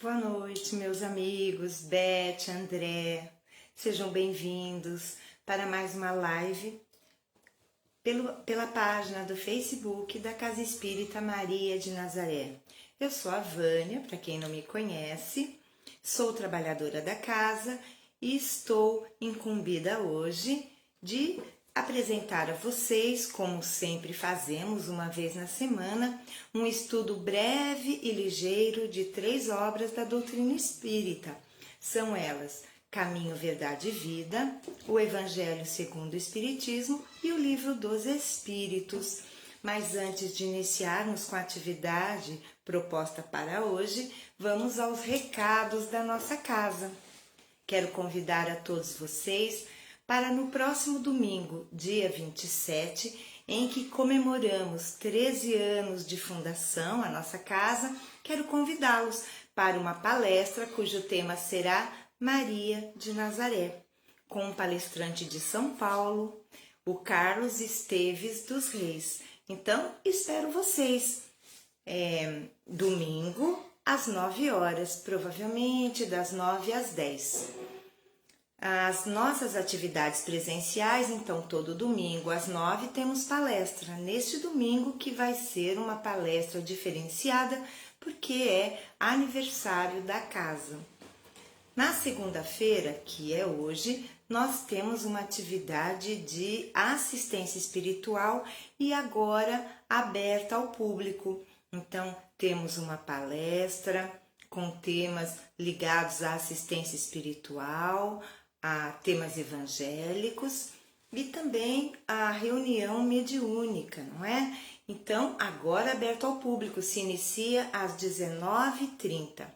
Boa noite, meus amigos, Beth, André. Sejam bem-vindos para mais uma live pela página do Facebook da Casa Espírita Maria de Nazaré. Eu sou a Vânia, para quem não me conhece, sou trabalhadora da casa e estou incumbida hoje de apresentar a vocês, como sempre fazemos uma vez na semana, um estudo breve e ligeiro de 3 obras da doutrina espírita. São elas Caminho, Verdade e Vida, o Evangelho segundo o Espiritismo e o Livro dos Espíritos. Mas antes de iniciarmos com a atividade proposta para hoje, vamos aos recados da nossa casa. Quero convidar a todos vocês para no próximo domingo, dia 27, em que comemoramos 13 anos de fundação, a nossa casa, quero convidá-los para uma palestra cujo tema será Maria de Nazaré, com um palestrante de São Paulo, o Carlos Esteves dos Reis. Então, espero vocês domingo às 9 horas, provavelmente das 9 às 10. As nossas atividades presenciais, então, todo domingo às 9 temos palestra. Neste domingo que vai ser uma palestra diferenciada, porque é aniversário da casa. Na segunda-feira, que é hoje, nós temos uma atividade de assistência espiritual e agora aberta ao público. Então, temos uma palestra com temas ligados à assistência espiritual, a temas evangélicos e também a reunião mediúnica, não é? Então, agora aberto ao público, se inicia às 19h30.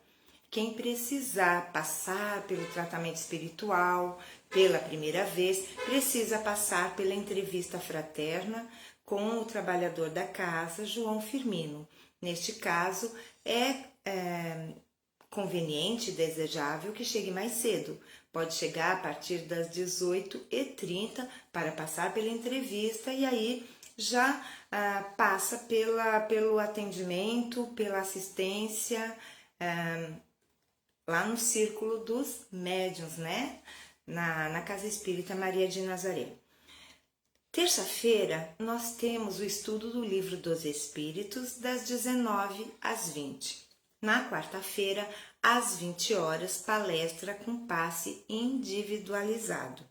Quem precisar passar pelo tratamento espiritual pela primeira vez, precisa passar pela entrevista fraterna com o trabalhador da casa, João Firmino. Neste caso, é conveniente e desejável que chegue mais cedo. Pode chegar a partir das 18h30 para passar pela entrevista e aí já passa pelo atendimento, pela assistência lá no Círculo dos Médiuns, né? Na Casa Espírita Maria de Nazaré. Terça-feira, nós temos o estudo do Livro dos Espíritos, das 19 às 20. Na quarta-feira, às 20 horas, palestra com passe individualizado.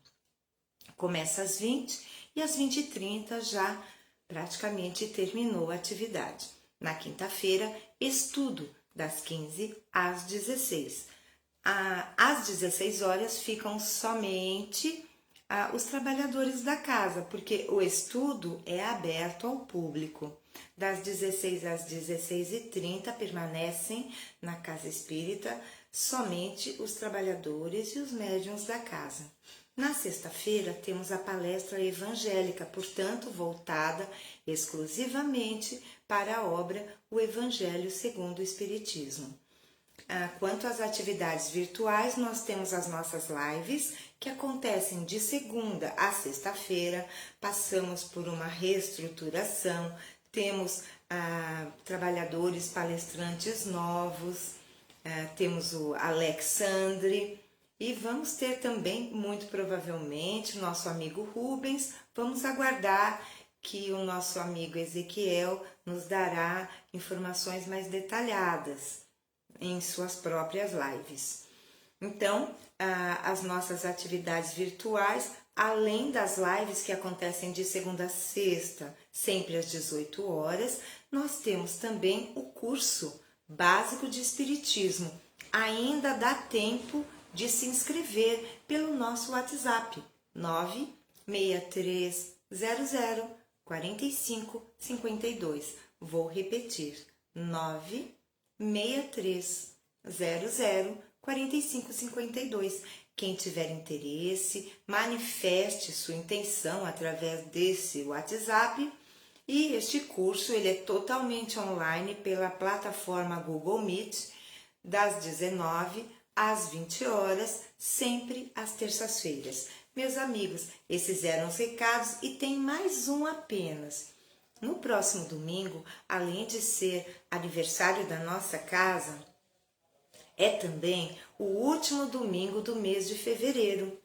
Começa às 20 e às 20h30 já praticamente terminou a atividade. Na quinta-feira, estudo das 15 às 16. Às 16 horas ficam somente os trabalhadores da casa, porque o estudo é aberto ao público. Das 16 às 16h30 permanecem na Casa Espírita somente os trabalhadores e os médiuns da casa. Na sexta-feira temos a palestra evangélica, portanto voltada exclusivamente para a obra O Evangelho segundo o Espiritismo. Quanto às atividades virtuais, nós temos as nossas lives que acontecem de segunda a sexta-feira. Passamos por uma reestruturação, temos trabalhadores, palestrantes novos, temos o Alexandre e vamos ter também, muito provavelmente, o nosso amigo Rubens. Vamos aguardar que o nosso amigo Ezequiel nos dará informações mais detalhadas em suas próprias lives. Então, as nossas atividades virtuais, além das lives que acontecem de segunda a sexta, sempre às 18 horas, nós temos também o curso básico de Espiritismo. Ainda dá tempo de se inscrever pelo nosso WhatsApp 96300 4552. Vou repetir, 96300 4552. Quem tiver interesse, manifeste sua intenção através desse WhatsApp. E este curso ele é totalmente online pela plataforma Google Meet, das 19 às 20 horas, sempre às terças-feiras. Meus amigos, esses eram os recados e tem mais um apenas. No próximo domingo, além de ser aniversário da nossa casa, É também o último domingo do mês de fevereiro.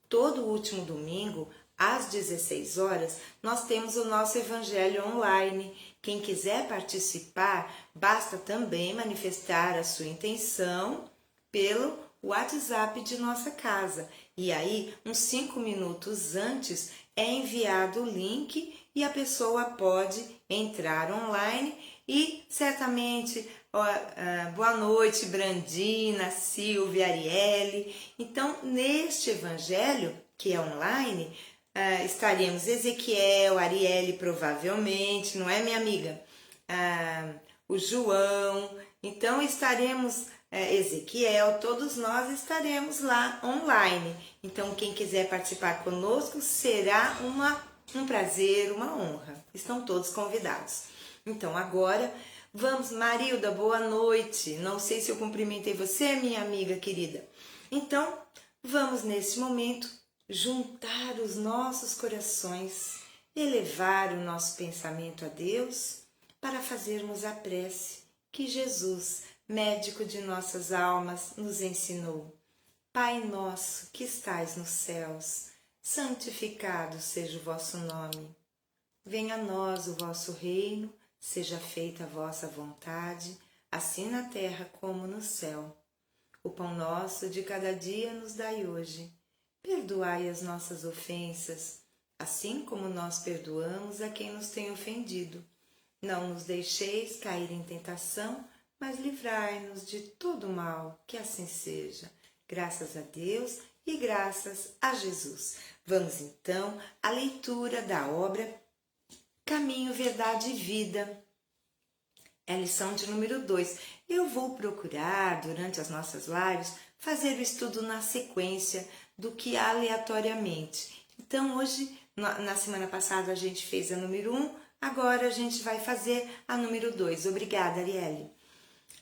Todo último domingo, às 16 horas, nós temos o nosso Evangelho online. Quem quiser participar, basta também manifestar a sua intenção pelo WhatsApp de nossa casa. E aí, uns 5 minutos antes, é enviado o link e a pessoa pode entrar online e certamente, boa noite, Brandina, Silvia, Arielle. Então, neste evangelho, que é online, estaremos Ezequiel, Arielle provavelmente, não é, minha amiga? O João. Então, estaremos Ezequiel, todos nós estaremos lá online. Então, quem quiser participar conosco, será um prazer, uma honra. Estão todos convidados. Então, agora, vamos, Marilda, boa noite. Não sei se eu cumprimentei você, minha amiga querida. Então, vamos neste momento juntar os nossos corações, elevar o nosso pensamento a Deus para fazermos a prece que Jesus, médico de nossas almas, nos ensinou. Pai nosso que estais nos céus, santificado seja o vosso nome. Venha a nós o vosso reino, seja feita a vossa vontade, assim na terra como no céu. O pão nosso de cada dia nos dai hoje. Perdoai as nossas ofensas, assim como nós perdoamos a quem nos tem ofendido. Não nos deixeis cair em tentação, mas livrai-nos de todo mal, que assim seja. Graças a Deus e graças a Jesus. Vamos então à leitura da obra Caminho, Verdade e Vida. É a lição de número 2. Eu vou procurar, durante as nossas lives, fazer o estudo na sequência do que aleatoriamente. Então, hoje, na semana passada, a gente fez a número 1, agora a gente vai fazer a número 2. Obrigada, Arielle.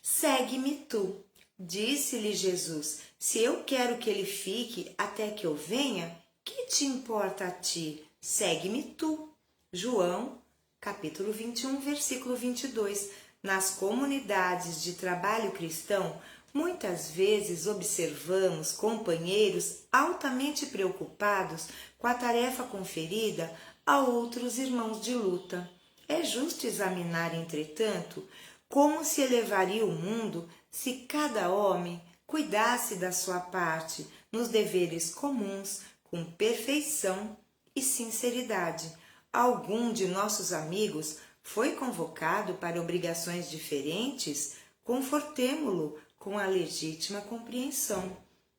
Segue-me tu, disse-lhe Jesus. Se eu quero que ele fique até que eu venha, que te importa a ti? Segue-me tu. João, capítulo 21, versículo 22. Nas comunidades de trabalho cristão, muitas vezes observamos companheiros altamente preocupados com a tarefa conferida a outros irmãos de luta. É justo examinar, entretanto, como se elevaria o mundo se cada homem cuidasse da sua parte nos deveres comuns com perfeição e sinceridade. Algum de nossos amigos foi convocado para obrigações diferentes? Confortemo-lo com a legítima compreensão.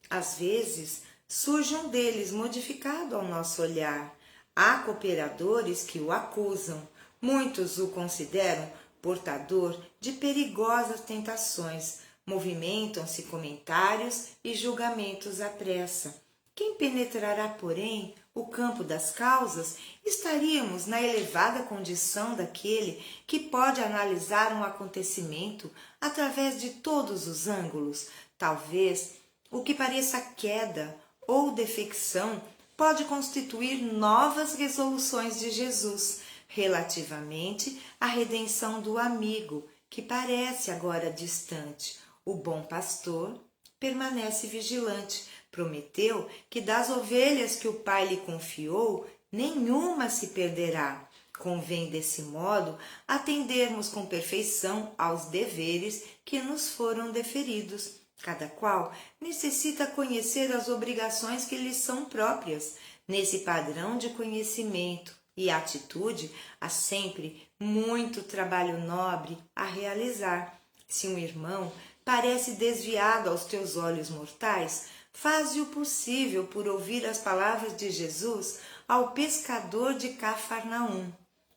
Às vezes, surge um deles modificado ao nosso olhar. Há cooperadores que o acusam. Muitos o consideram portador de perigosas tentações. Movimentam-se comentários e julgamentos à pressa. Quem penetrará, porém, o campo das causas? Estaríamos na elevada condição daquele que pode analisar um acontecimento através de todos os ângulos. Talvez o que pareça queda ou defecção pode constituir novas resoluções de Jesus relativamente à redenção do amigo, que parece agora distante. O bom pastor permanece vigilante. Prometeu que das ovelhas que o Pai lhe confiou, nenhuma se perderá. Convém, desse modo, atendermos com perfeição aos deveres que nos foram deferidos. Cada qual necessita conhecer as obrigações que lhe são próprias. Nesse padrão de conhecimento e atitude, há sempre muito trabalho nobre a realizar. Se um irmão parece desviado aos teus olhos mortais, faze o possível por ouvir as palavras de Jesus ao pescador de Cafarnaum.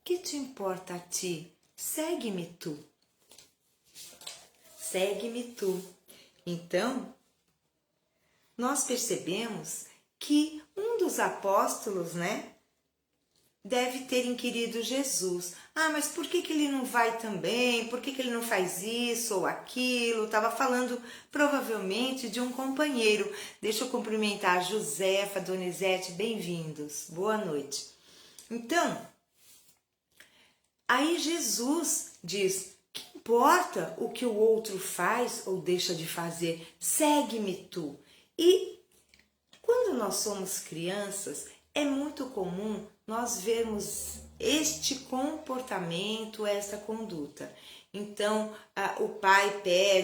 Que te importa a ti? Segue-me tu. Segue-me tu. Então, nós percebemos que um dos apóstolos, deve ter inquirido Jesus. Mas por que ele não vai também? Por que ele não faz isso ou aquilo? Estava falando provavelmente de um companheiro. Deixa eu cumprimentar a Josefa, Donizete, bem-vindos. Boa noite. Então, aí Jesus diz, quem importa o que o outro faz ou deixa de fazer, segue-me tu. E quando nós somos crianças, é muito comum nós vermos este comportamento, esta conduta. Então, o pai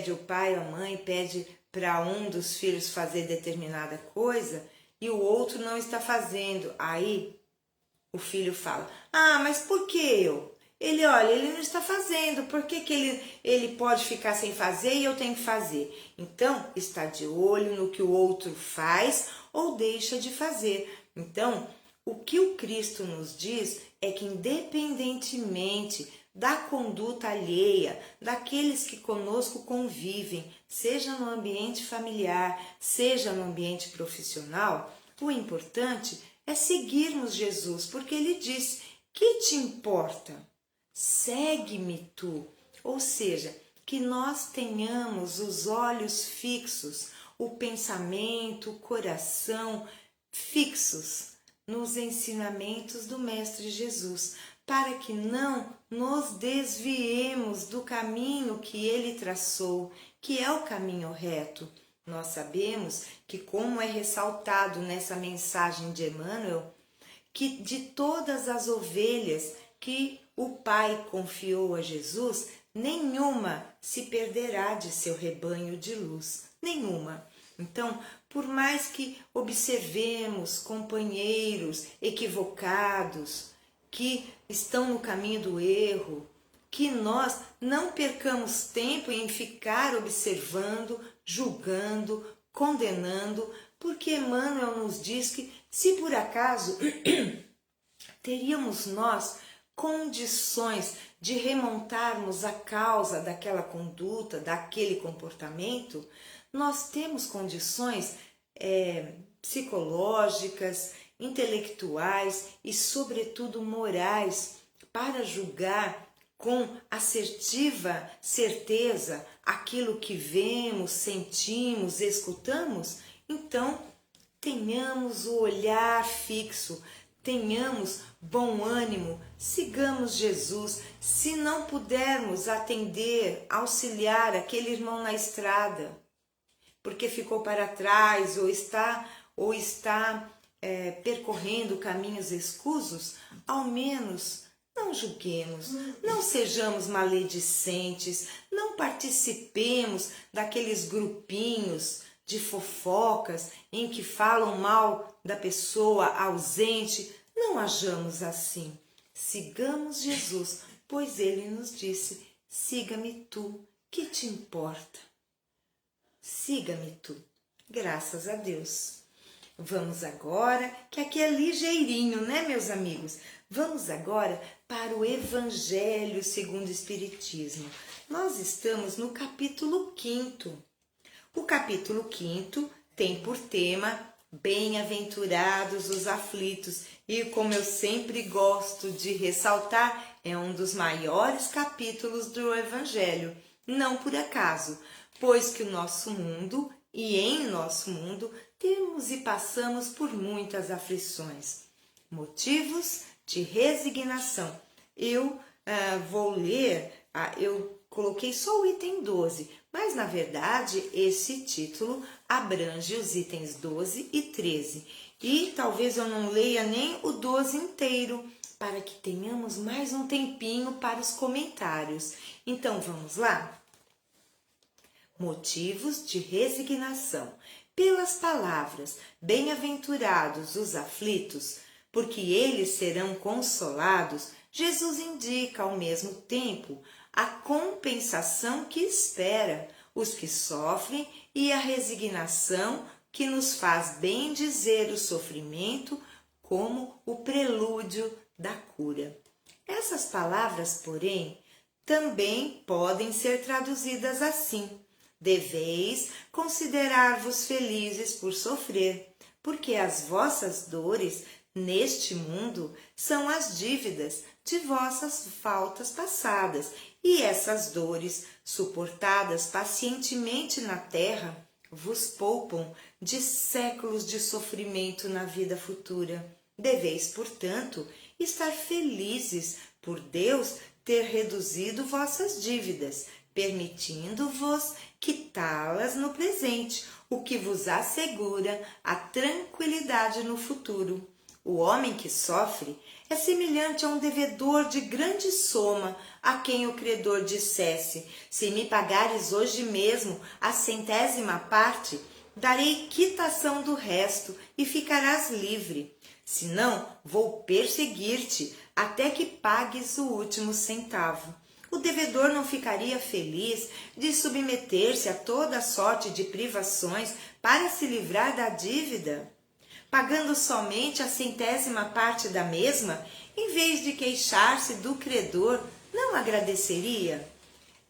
ou a mãe pede para um dos filhos fazer determinada coisa e o outro não está fazendo. Aí o filho fala, mas por que eu? Ele não está fazendo, por que ele pode ficar sem fazer e eu tenho que fazer? Então, está de olho no que o outro faz ou deixa de fazer. Então, o que o Cristo nos diz é que independentemente da conduta alheia, daqueles que conosco convivem, seja no ambiente familiar, seja no ambiente profissional, o importante é seguirmos Jesus, porque ele diz, que te importa? Segue-me tu. Ou seja, que nós tenhamos os olhos fixos, o pensamento, o coração fixos nos ensinamentos do Mestre Jesus, para que não nos desviemos do caminho que ele traçou, que é o caminho reto. Nós sabemos que, como é ressaltado nessa mensagem de Emmanuel, que de todas as ovelhas que o Pai confiou a Jesus, nenhuma se perderá de seu rebanho de luz, nenhuma. Então, por mais que observemos companheiros equivocados, que estão no caminho do erro, que nós não percamos tempo em ficar observando, julgando, condenando, porque Emmanuel nos diz que, se por acaso teríamos nós condições de remontarmos a causa daquela conduta, daquele comportamento, nós temos condições psicológicas, intelectuais e, sobretudo, morais para julgar com assertiva certeza aquilo que vemos, sentimos, escutamos. Então, tenhamos o olhar fixo, tenhamos bom ânimo, sigamos Jesus. Se não pudermos atender, auxiliar aquele irmão na estrada, porque ficou para trás ou está percorrendo caminhos escusos, ao menos não julguemos, não sejamos maledicentes, não participemos daqueles grupinhos de fofocas em que falam mal da pessoa ausente. Não hajamos assim. Sigamos Jesus, pois ele nos disse, siga-me tu, que te importa? Siga-me tu. Graças a Deus. Vamos agora, que aqui é ligeirinho, né, meus amigos? Vamos agora para o Evangelho segundo o Espiritismo. Nós estamos no capítulo 5º. O capítulo 5º tem por tema Bem-aventurados os aflitos. E como eu sempre gosto de ressaltar, é um dos maiores capítulos do Evangelho. Não por acaso, pois que o nosso mundo e em nosso mundo temos e passamos por muitas aflições. Motivos de resignação. Eu vou ler, eu coloquei só o item 12, mas na verdade esse título abrange os itens 12 e 13. E talvez eu não leia nem o 12 inteiro, para que tenhamos mais um tempinho para os comentários. Então vamos lá? Motivos de resignação. Pelas palavras, bem-aventurados os aflitos, porque eles serão consolados, Jesus indica ao mesmo tempo a compensação que espera os que sofrem e a resignação que nos faz bem dizer o sofrimento como o prelúdio da cura. Essas palavras, porém, também podem ser traduzidas assim: deveis considerar-vos felizes por sofrer, porque as vossas dores neste mundo são as dívidas de vossas faltas passadas, e essas dores, suportadas pacientemente na terra, vos poupam de séculos de sofrimento na vida futura. Deveis, portanto, estar felizes por Deus ter reduzido vossas dívidas, permitindo-vos quitá-las no presente, o que vos assegura a tranquilidade no futuro. O homem que sofre é semelhante a um devedor de grande soma, a quem o credor dissesse: se me pagares hoje mesmo a 100ª parte, darei quitação do resto e ficarás livre. Senão, vou perseguir-te até que pagues o último centavo. O devedor não ficaria feliz de submeter-se a toda sorte de privações para se livrar da dívida? Pagando somente a 100ª parte da mesma, em vez de queixar-se do credor, não agradeceria?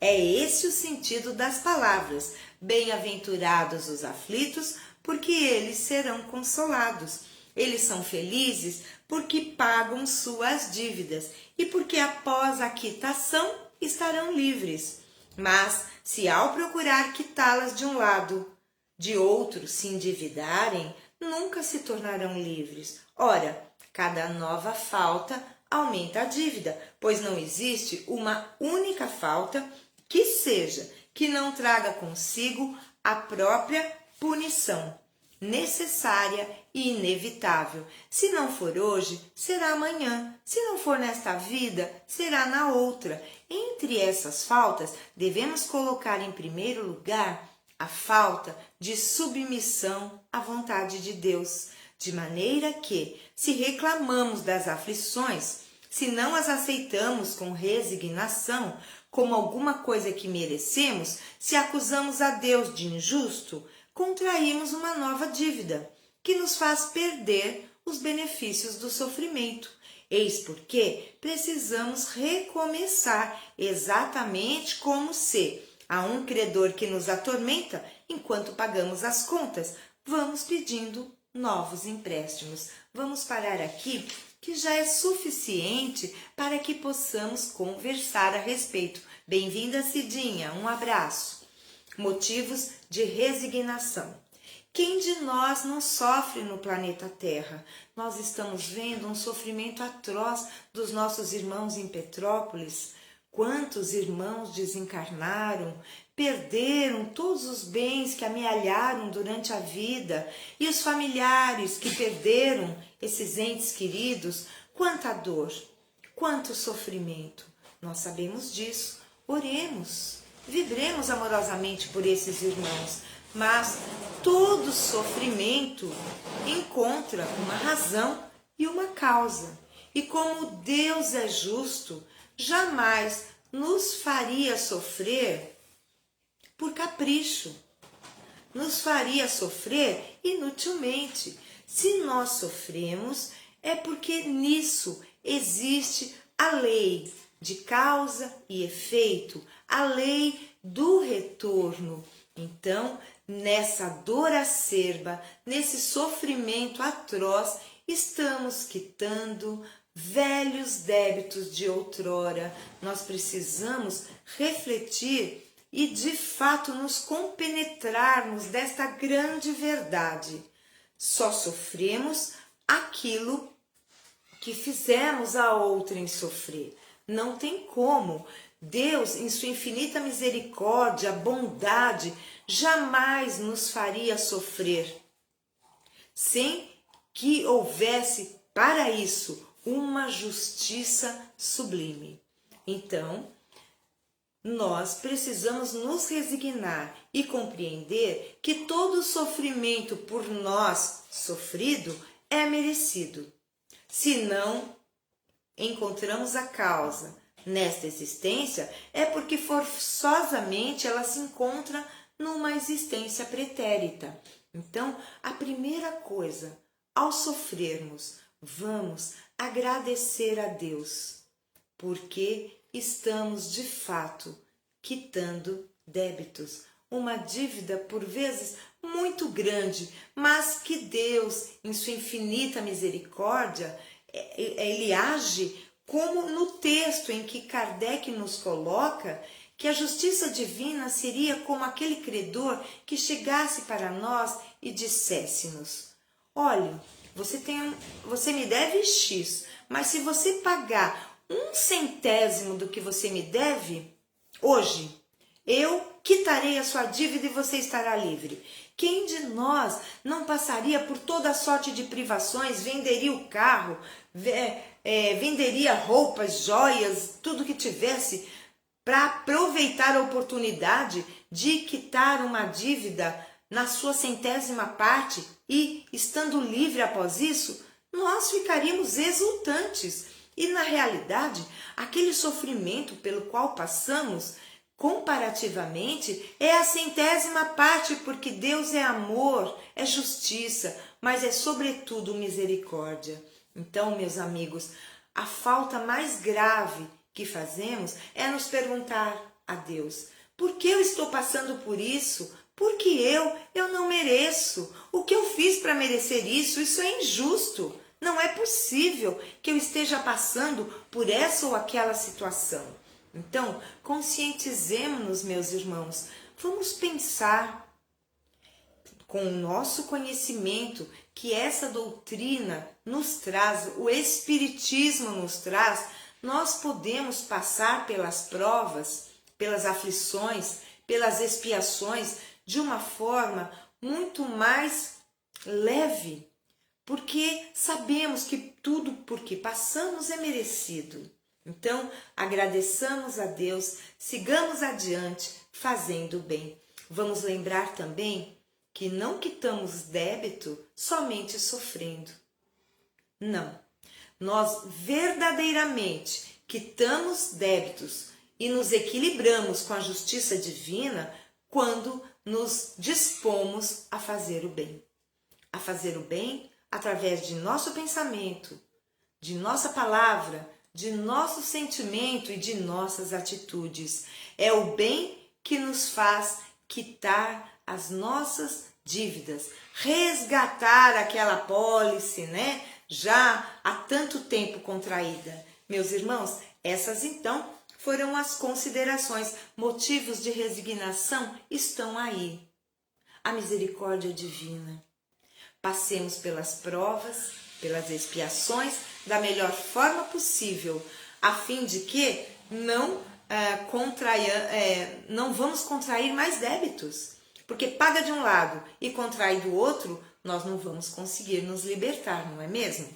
É esse o sentido das palavras: bem-aventurados os aflitos, porque eles serão consolados. Eles são felizes porque pagam suas dívidas e porque após a quitação estarão livres. Mas se ao procurar quitá-las de um lado, de outro se endividarem, nunca se tornarão livres. Ora, cada nova falta aumenta a dívida, pois não existe uma única falta que não traga consigo a própria punição, necessária e inevitável. Se não for hoje, será amanhã. Se não for nesta vida, será na outra. Entre essas faltas, devemos colocar em primeiro lugar a falta de submissão à vontade de Deus, de maneira que, se reclamamos das aflições, se não as aceitamos com resignação, como alguma coisa que merecemos, se acusamos a Deus de injusto, contraímos uma nova dívida, que nos faz perder os benefícios do sofrimento. Eis porque precisamos recomeçar exatamente como se há um credor que nos atormenta enquanto pagamos as contas. Vamos pedindo novos empréstimos. Vamos parar aqui, que já é suficiente para que possamos conversar a respeito. Bem-vinda, Cidinha. Um abraço. Motivos de resignação. Quem de nós não sofre no planeta Terra? Nós estamos vendo um sofrimento atroz dos nossos irmãos em Petrópolis. Quantos irmãos desencarnaram, perderam todos os bens que amealharam durante a vida, e os familiares que perderam esses entes queridos, quanta dor, quanto sofrimento. Nós sabemos disso. Oremos, vibremos amorosamente por esses irmãos, mas todo sofrimento encontra uma razão e uma causa. E como Deus é justo, jamais nos faria sofrer por capricho, nos faria sofrer inutilmente. Se nós sofremos, é porque nisso existe a lei de causa e efeito, a lei do retorno. Então, nessa dor acerba, nesse sofrimento atroz, estamos quitando velhos débitos de outrora. Nós precisamos refletir e, de fato, nos compenetrarmos desta grande verdade. Só sofremos aquilo que fizemos a outrem sofrer. Não tem como. Deus, em sua infinita misericórdia, bondade, jamais nos faria sofrer sem que houvesse para isso uma justiça sublime. Então, nós precisamos nos resignar e compreender que todo sofrimento por nós sofrido é merecido. Se não encontramos a causa nesta existência, é porque forçosamente ela se encontra numa existência pretérita. Então, a primeira coisa, ao sofrermos, vamos agradecer a Deus, porque estamos de fato quitando débitos, uma dívida por vezes muito grande, mas que Deus, em sua infinita misericórdia, ele age como no texto em que Kardec nos coloca que a justiça divina seria como aquele credor que chegasse para nós e dissesse-nos: olha, você me deve X, mas se você pagar um centésimo do que você me deve, hoje eu quitarei a sua dívida e você estará livre. Quem de nós não passaria por toda sorte de privações, venderia o carro, venderia roupas, joias, tudo que tivesse, para aproveitar a oportunidade de quitar uma dívida na sua centésima parte e, estando livre após isso, nós ficaríamos exultantes. E, na realidade, aquele sofrimento pelo qual passamos, comparativamente, é a centésima parte, porque Deus é amor, é justiça, mas é sobretudo misericórdia. Então, meus amigos, a falta mais grave que fazemos é nos perguntar a Deus: por que eu estou passando por isso? Porque eu não mereço. O que eu fiz para merecer isso? Isso é injusto. Não é possível que eu esteja passando por essa ou aquela situação. Então, conscientizemo-nos, meus irmãos. Vamos pensar com o nosso conhecimento que essa doutrina nos traz, o Espiritismo nos traz. Nós podemos passar pelas provas, pelas aflições, pelas expiações de uma forma muito mais leve, porque sabemos que tudo porque passamos é merecido. Então, agradeçamos a Deus, sigamos adiante fazendo o bem. Vamos lembrar também que não quitamos débito somente sofrendo. Não. Nós verdadeiramente quitamos débitos e nos equilibramos com a justiça divina quando nos dispomos a fazer o bem. A fazer o bem através de nosso pensamento, de nossa palavra, de nosso sentimento e de nossas atitudes. É o bem que nos faz quitar as nossas dívidas, resgatar aquela apólice, né? Já há tanto tempo contraída. Meus irmãos, essas então foram as considerações. Motivos de resignação estão aí. A misericórdia divina. Passemos pelas provas, pelas expiações da melhor forma possível, a fim de que não vamos contrair mais débitos. Porque paga de um lado e contrai do outro, nós não vamos conseguir nos libertar, não é mesmo?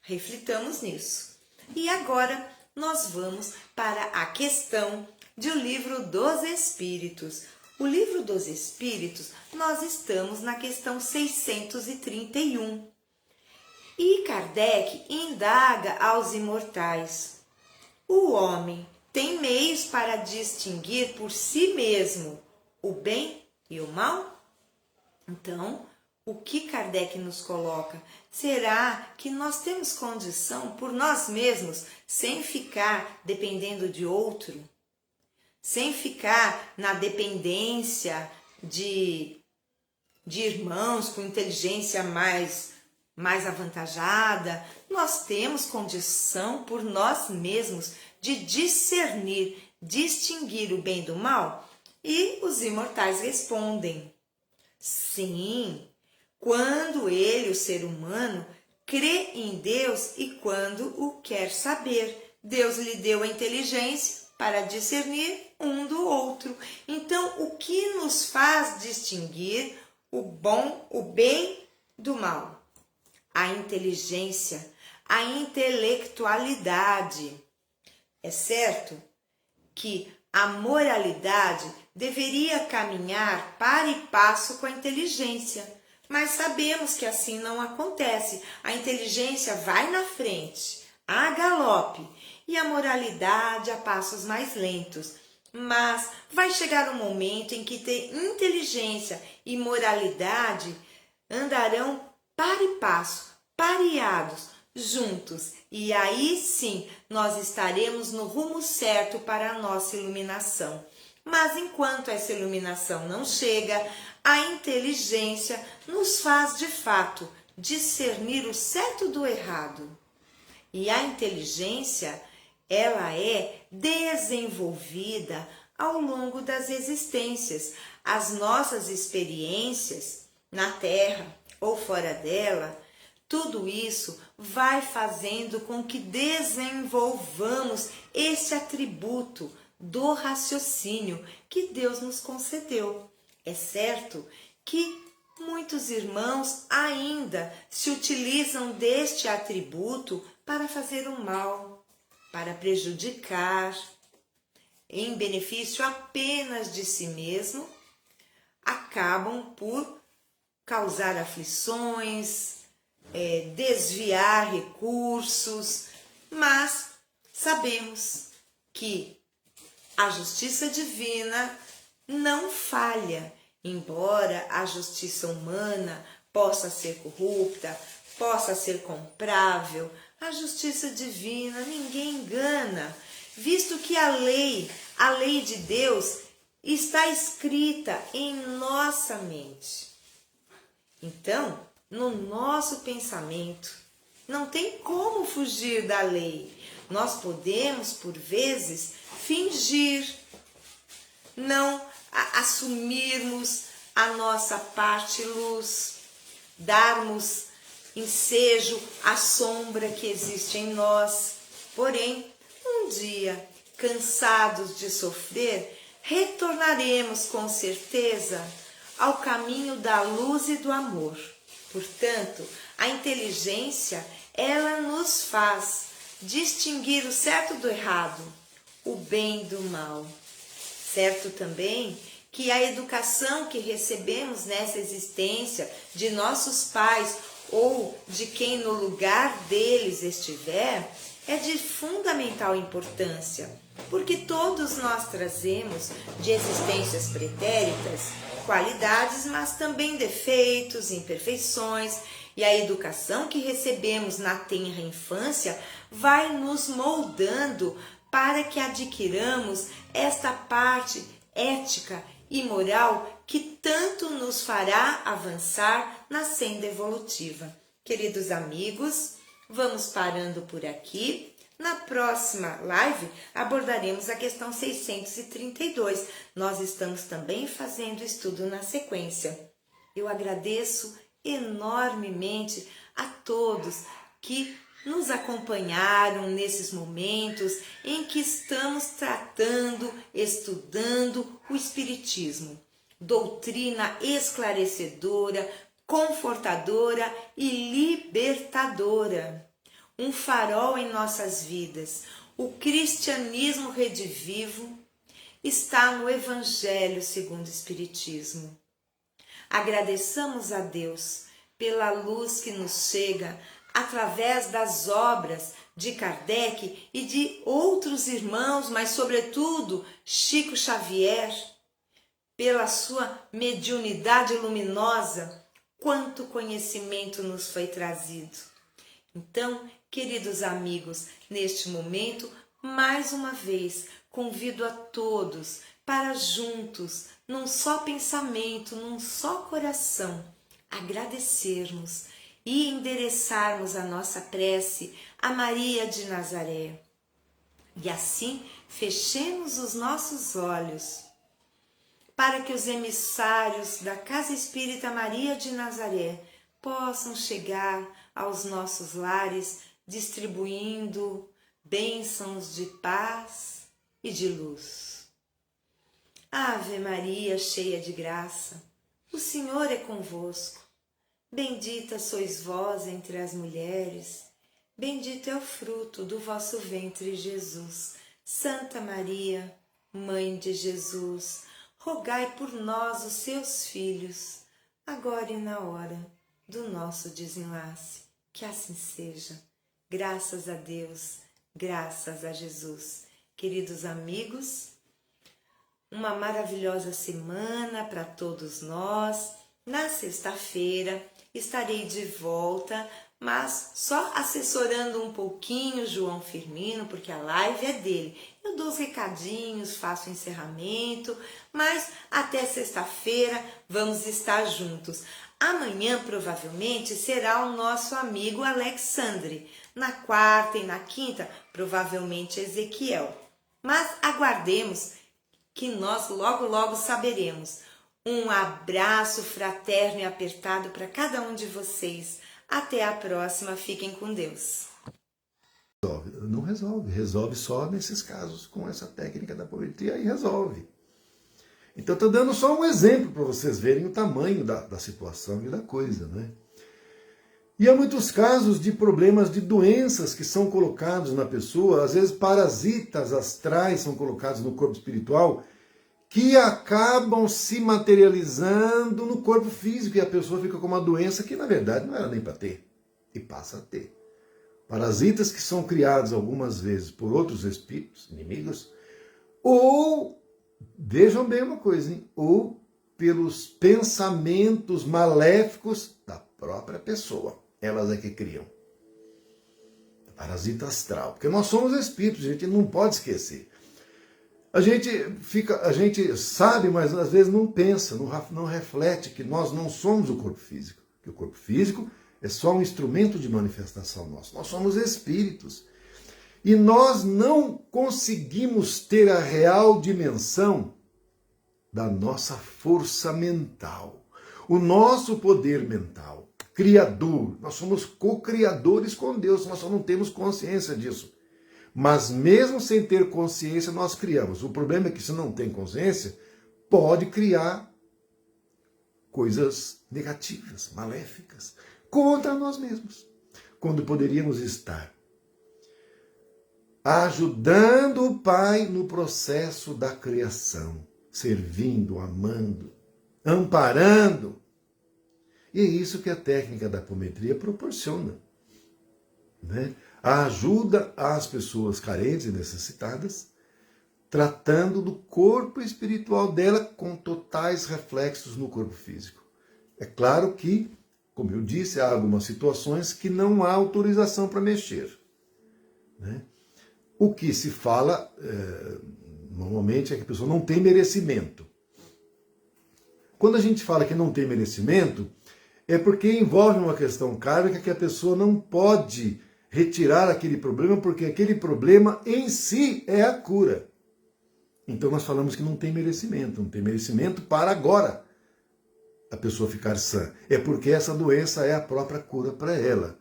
Reflitamos nisso. E agora nós vamos para a questão do Livro dos Espíritos. O Livro dos Espíritos, nós estamos na questão 631. E Kardec indaga aos imortais: o homem tem meios para distinguir por si mesmo o bem e o mal? Então, o que Kardec nos coloca? Será que nós temos condição por nós mesmos, sem ficar dependendo de outro? Sem ficar na dependência de irmãos com inteligência mais avantajada? Nós temos condição por nós mesmos de discernir, distinguir o bem do mal? E os imortais respondem: sim, quando ele, o ser humano, crê em Deus e quando o quer saber. Deus lhe deu a inteligência para discernir um do outro. Então, o que nos faz distinguir o bem do mal? A inteligência, a intelectualidade. É certo que a moralidade deveria caminhar par e passo com a inteligência, mas sabemos que assim não acontece. A inteligência vai na frente, a galope, e a moralidade a passos mais lentos. Mas vai chegar um momento em que inteligência e moralidade andarão par e passo, pareados, juntos, e aí sim nós estaremos no rumo certo para a nossa iluminação. Mas enquanto essa iluminação não chega, a inteligência nos faz de fato discernir o certo do errado. E a inteligência, ela é desenvolvida ao longo das existências. As nossas experiências na Terra ou fora dela, Tudo isso vai fazendo com que desenvolvamos esse atributo do raciocínio que Deus nos concedeu. É certo que muitos irmãos ainda se utilizam deste atributo para fazer o mal, para prejudicar, em benefício apenas de si mesmo, acabam por causar aflições, desviar recursos, mas sabemos que a justiça divina não falha, embora a justiça humana possa ser corrupta, possa ser comprável, a justiça divina ninguém engana, visto que a lei de Deus está escrita em nossa mente. Então, no nosso pensamento, não tem como fugir da lei. Nós podemos, por vezes, fingir, não assumirmos a nossa parte luz, darmos ensejo à sombra que existe em nós. Porém, um dia, cansados de sofrer, retornaremos com certeza ao caminho da luz e do amor. Portanto, a inteligência, ela nos faz distinguir o certo do errado, o bem do mal. Certo também que a educação que recebemos nessa existência de nossos pais ou de quem no lugar deles estiver é de fundamental importância, porque todos nós trazemos de existências pretéritas qualidades, mas também defeitos, imperfeições, e a educação que recebemos na tenra infância vai nos moldando para que adquiramos esta parte ética e moral que tanto nos fará avançar na senda evolutiva. Queridos amigos, vamos parando por aqui. Na próxima live abordaremos a questão 632. Nós estamos também fazendo estudo na sequência. Eu agradeço enormemente a todos que nos acompanharam nesses momentos em que estamos tratando, estudando o Espiritismo. Doutrina esclarecedora, confortadora e libertadora. Um farol em nossas vidas. O cristianismo redivivo está no Evangelho segundo o Espiritismo. Agradeçamos a Deus pela luz que nos chega através das obras de Kardec e de outros irmãos, mas sobretudo Chico Xavier, pela sua mediunidade luminosa, quanto conhecimento nos foi trazido. Então, queridos amigos, neste momento, mais uma vez, convido a todos para juntos, num só pensamento, num só coração, agradecermos e endereçarmos a nossa prece a Maria de Nazaré. E assim, fechemos os nossos olhos para que os emissários da Casa Espírita Maria de Nazaré possam chegar aos nossos lares distribuindo bênçãos de paz e de luz. Ave Maria, cheia de graça, o Senhor é convosco. Bendita sois vós entre as mulheres, bendito é o fruto do vosso ventre, Jesus. Santa Maria, Mãe de Jesus, rogai por nós, os seus filhos, agora e na hora do nosso desenlace. Que assim seja. Graças a Deus, graças a Jesus. Queridos amigos, uma maravilhosa semana para todos nós. Na sexta-feira estarei de volta, mas só assessorando um pouquinho João Firmino, porque a live é dele. Eu dou os recadinhos, faço o encerramento, mas até sexta-feira vamos estar juntos. Amanhã, provavelmente, será o nosso amigo Alexandre. Na quarta e na quinta, provavelmente Ezequiel. Mas aguardemos que nós logo saberemos. Um abraço fraterno e apertado para cada um de vocês. Até a próxima, fiquem com Deus. Não resolve, resolve só nesses casos, com essa técnica da apometria, aí resolve. Então estou dando só um exemplo para vocês verem o tamanho da situação e da coisa, né? E há muitos casos de problemas de doenças que são colocados na pessoa, às vezes parasitas astrais são colocados no corpo espiritual, que acabam se materializando no corpo físico e a pessoa fica com uma doença que na verdade não era nem para ter, e passa a ter. Parasitas que são criados algumas vezes por outros espíritos, inimigos, ou, vejam bem uma coisa, hein? Ou pelos pensamentos maléficos da própria pessoa. Elas é que criam. Parasita astral. Porque nós somos espíritos, a gente não pode esquecer. A gente sabe, mas às vezes não pensa, não reflete que nós não somos o corpo físico. Que o corpo físico é só um instrumento de manifestação nosso. Nós somos espíritos. E nós não conseguimos ter a real dimensão da nossa força mental. O nosso poder mental, criador. Nós somos co-criadores com Deus, nós só não temos consciência disso. Mas mesmo sem ter consciência, nós criamos. O problema é que se não tem consciência, pode criar coisas negativas, maléficas, contra nós mesmos. Quando poderíamos estar ajudando o Pai no processo da criação, servindo, amando, amparando. E é isso que a técnica da apometria proporciona, né? A ajuda às pessoas carentes e necessitadas, tratando do corpo espiritual dela com totais reflexos no corpo físico. É claro que, como eu disse, há algumas situações que não há autorização para mexer, né? O que se fala, normalmente, é que a pessoa não tem merecimento. Quando a gente fala que não tem merecimento, é porque envolve uma questão kármica que a pessoa não pode retirar aquele problema, porque aquele problema em si é a cura. Então nós falamos que não tem merecimento para agora a pessoa ficar sã. É porque essa doença é a própria cura para ela.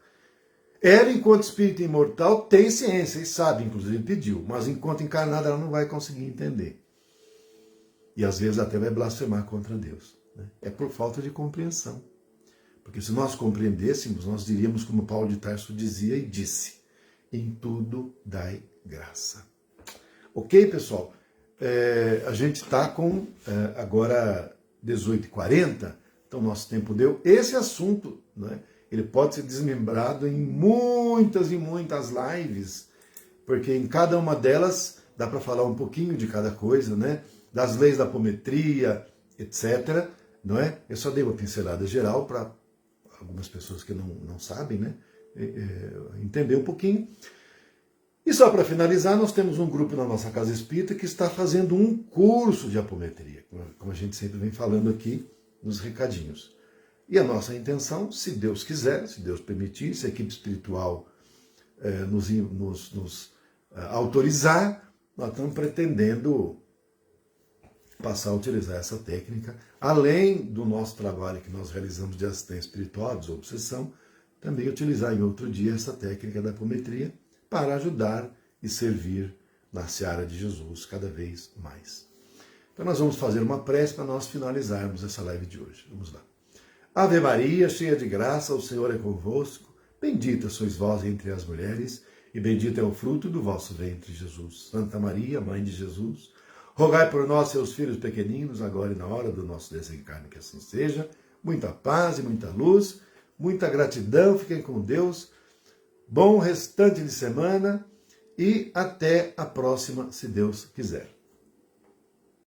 Ela, enquanto espírito imortal, tem ciência e sabe, inclusive pediu, mas enquanto encarnada ela não vai conseguir entender. E às vezes até vai blasfemar contra Deus, né? É por falta de compreensão. Porque se nós compreendêssemos, nós diríamos como Paulo de Tarso dizia e disse: em tudo dai graça. Ok, pessoal? A gente está com agora 18h40, então nosso tempo deu. Esse assunto, né, ele pode ser desmembrado em muitas e muitas lives, porque em cada uma delas dá para falar um pouquinho de cada coisa, né? Das leis da apometria, etc. Não é? Eu só dei uma pincelada geral para algumas pessoas que não sabem, né? Entender um pouquinho. E só para finalizar, nós temos um grupo na nossa Casa Espírita que está fazendo um curso de apometria, como a gente sempre vem falando aqui nos recadinhos. E a nossa intenção, se Deus quiser, se Deus permitir, se a equipe espiritual nos autorizar, nós estamos pretendendo passar a utilizar essa técnica, além do nosso trabalho que nós realizamos de assistência espiritual, desobsessão, também utilizar em outro dia essa técnica da apometria para ajudar e servir na seara de Jesus cada vez mais. Então nós vamos fazer uma prece para nós finalizarmos essa live de hoje. Vamos lá. Ave Maria, cheia de graça, o Senhor é convosco. Bendita sois vós entre as mulheres, e bendito é o fruto do vosso ventre, Jesus. Santa Maria, Mãe de Jesus, rogai por nós, seus filhos pequeninos, agora e na hora do nosso desencarne, que assim seja. Muita paz e muita luz, muita gratidão, fiquem com Deus. Bom restante de semana e até a próxima, se Deus quiser.